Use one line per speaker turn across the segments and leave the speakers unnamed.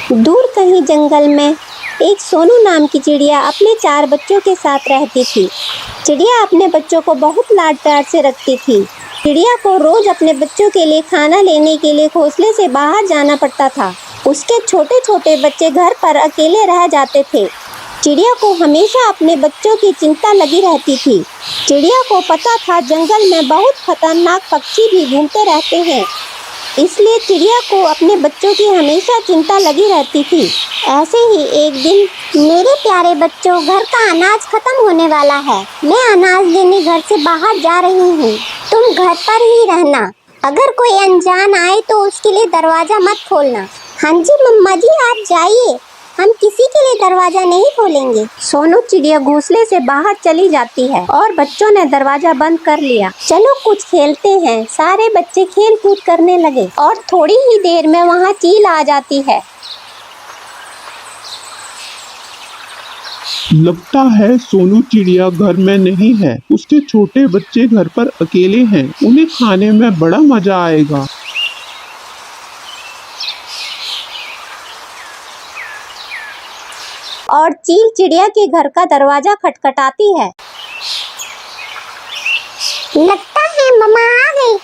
दूर कहीं जंगल में एक सोनू नाम की चिड़िया अपने 4 बच्चों के साथ रहती थी। चिड़िया अपने बच्चों को बहुत लाड प्यार से रखती थी। चिड़िया को रोज अपने बच्चों के लिए खाना लेने के लिए घोंसले से बाहर जाना पड़ता था। उसके छोटे छोटे बच्चे घर पर अकेले रह जाते थे। चिड़िया को हमेशा अपने बच्चों की चिंता लगी रहती थी। चिड़िया को पता था जंगल में बहुत खतरनाक पक्षी भी घूमते रहते हैं, इसलिए चिड़िया को अपने बच्चों की हमेशा चिंता लगी रहती थी। ऐसे ही एक दिन, मेरे प्यारे बच्चों, घर का अनाज खत्म होने वाला है। मैं अनाज लेने घर से बाहर जा रही हूँ। तुम घर पर ही रहना। अगर कोई अनजान आए तो उसके लिए दरवाजा मत खोलना। हाँ जी मम्मा जी, आप जाइए, हम किसी के लिए दरवाजा नहीं खोलेंगे। सोनू चिड़िया घोंसले से बाहर चली जाती है और बच्चों ने दरवाजा बंद कर लिया। चलो कुछ खेलते हैं। सारे बच्चे खेल कूद करने लगे और थोड़ी ही देर में वहाँ चील आ जाती है।
लगता है सोनू चिड़िया घर में नहीं है। उसके छोटे बच्चे घर पर अकेले हैं। उन्हें खाने में बड़ा मजा आएगा।
और चील चिड़िया के घर का दरवाजा खटखटाती है। लगता है मम्मा आ गई।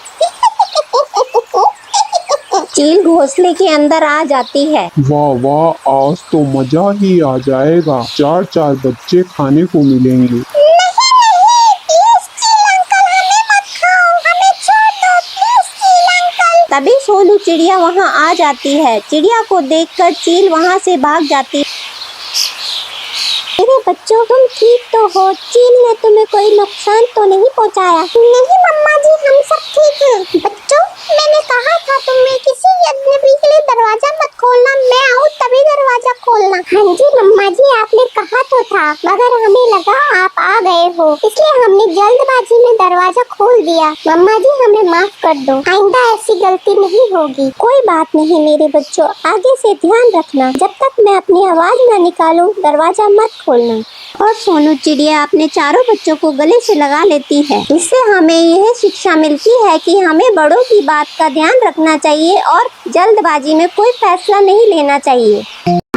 चील घोंसले के अंदर आ जाती है।
वाह वाह, आज तो मजा ही आ जाएगा। 4 बच्चे खाने को मिलेंगे।
तभी सोनू चिड़िया वहाँ आ जाती है। चिड़िया को देखकर चील वहाँ से भाग जाती है। मेरे बच्चों, तुम ठीक तो हो? चील ने तुम्हें कोई नुकसान तो नहीं पहुँचाया? नहीं मम्मा जी, हम सब ठीक हैं। बच्चों, मैंने कहा था तुम्हें किसी अजनबी के लिए दरवाजा मत खोलना। मैं आऊँ तभी दरवाजा खोलना। हाँ जी मम्मा जी, आपने कहा तो था, मगर हमें लगा आप आ गए हो, इसलिए हमने जल्दबाजी में दरवाजा खोल दिया। मम्मा जी, हमें माफ कर दो, आइंदा ऐसी गलती नहीं होगी। कोई बात नहीं मेरे बच्चों, आगे से ध्यान रखना। जब तक मैं अपनी आवाज न निकालूं, दरवाजा मत खोलना। और सोनू चिड़िया अपने चारों बच्चों को गले से लगा लेती है। इससे हमें यह शिक्षा मिलती है कि हमें बड़ों की बात का ध्यान रखना चाहिए और जल्दबाजी में कोई फैसला नहीं लेना चाहिए।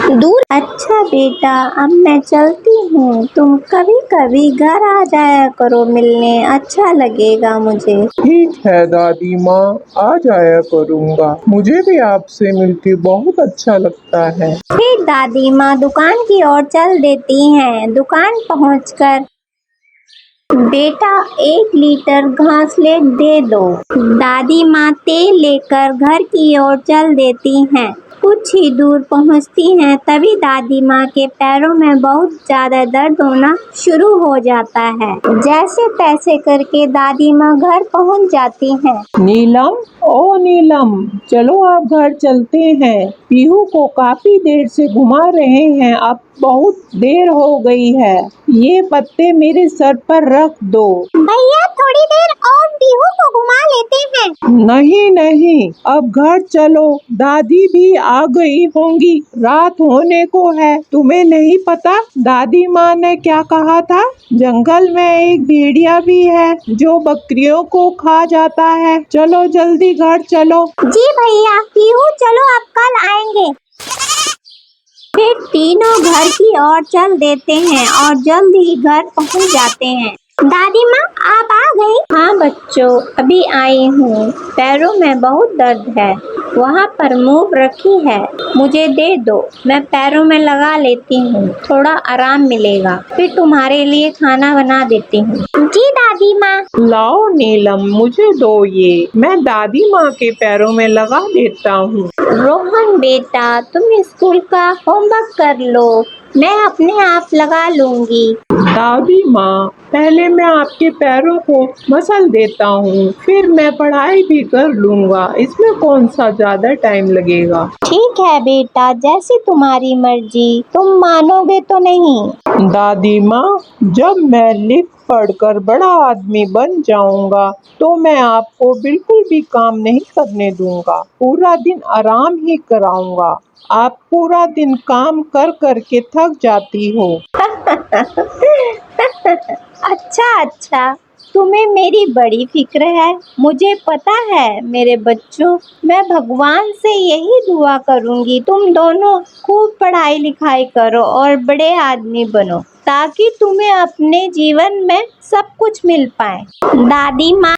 दूर। अच्छा बेटा, अब मैं चलती हूँ। तुम कभी कभी घर आ जाया करो मिलने, अच्छा लगेगा मुझे।
ठीक है दादी माँ, आ जाया करूँगा। मुझे भी आपसे मिलके बहुत अच्छा लगता है।
फिर दादी माँ दुकान की ओर चल देती हैं। दुकान पहुँचकर, बेटा 1 लीटर घासलेट दे दो। दादी माँ तेल लेकर घर की ओर चल देती हैं। कुछ ही दूर पहुँचती हैं, तभी दादी माँ के पैरों में बहुत ज्यादा दर्द होना शुरू हो जाता है। जैसे तैसे करके दादी माँ घर पहुँच जाती हैं।
नीलम, ओ नीलम, चलो अब घर चलते हैं। पीहू को काफी देर से घुमा रहे हैं, अब बहुत देर हो गई है। ये पत्ते मेरे सर पर रख दो।
भैया, थोड़ी देर और पीहू को घुमा लेते हैं।
नहीं नहीं, अब घर चलो, दादी भी आ गई होंगी, रात होने को है। तुम्हें नहीं पता दादी माँ ने क्या कहा था? जंगल में एक भेड़िया भी है जो बकरियों को खा जाता है। चलो जल्दी घर चलो।
जी भैया। पीहू, चलो अब कल आएंगे। फिर तीनों घर की ओर चल देते हैं और जल्द ही घर पहुंच जाते हैं। दादी माँ, आप आ गई? हाँ बच्चों, अभी आई हूँ। पैरों में बहुत दर्द है। वहाँ पर मूव रखी है, मुझे दे दो, मैं पैरों में लगा लेती हूँ, थोड़ा आराम मिलेगा। फिर तुम्हारे लिए खाना बना देती हूँ। जी दादी माँ।
लाओ नीलम, मुझे दो ये, मैं दादी माँ के पैरों में लगा देता हूँ।
रोहन बेटा, तुम स्कूल का होमवर्क कर लो, मैं अपने आप लगा लूंगी।
दादी माँ, पहले मैं आपके पैरों को मसल देता हूँ, फिर मैं पढ़ाई भी कर लूँगा। इसमें कौन सा ज्यादा टाइम लगेगा?
ठीक है बेटा, जैसी तुम्हारी मर्जी। तुम मानोगे तो नहीं?
दादी माँ, जब मैं लिख पढ़कर बड़ा आदमी बन जाऊंगा तो मैं आपको बिल्कुल भी काम नहीं करने दूंगा, पूरा दिन आराम ही कराऊंगा। आप पूरा दिन काम कर कर के थक जाती हो।
अच्छा अच्छा, तुम्हें मेरी बड़ी फिक्र है। मुझे पता है मेरे बच्चों, मैं भगवान से यही दुआ करूंगी तुम दोनों खूब पढ़ाई लिखाई करो और बड़े आदमी बनो, ताकि तुम्हें अपने जीवन में सब कुछ मिल पाए। दादी माँ